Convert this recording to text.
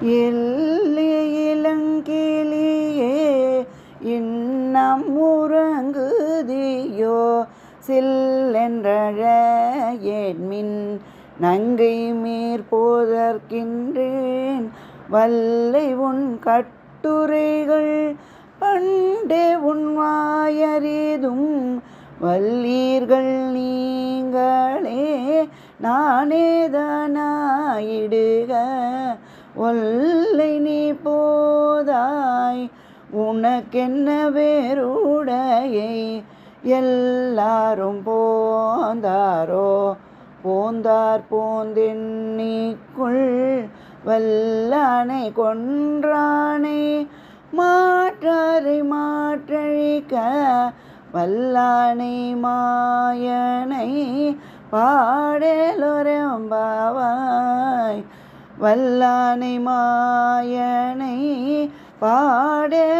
எல்லே இளங்கிளியே இன்னம் உறங்குதியோ சில்லென்றழ ஏன்மின் நங்கை மேற்போதற்கின்றேன் வல்லை உன் கட்டுரைகள் பண்டே உன் வாயறிதும் வல்லீர்கள் நீங்களே நானேதானாயிடுக ஒல்லை நீ போதாய் உனக்கென்ன வேறுடையை எல்லாரும் போந்தாரோ போந்தார் போந்தெண்ணிக்குள் வல்லானை கொன்றானை மாற்றாரை மாற்றழிக்க வல்லானை மாயனை பாடலொரெம்பாவாய் வல்லானை மாயனை பாடலொரெம்பாவாய்.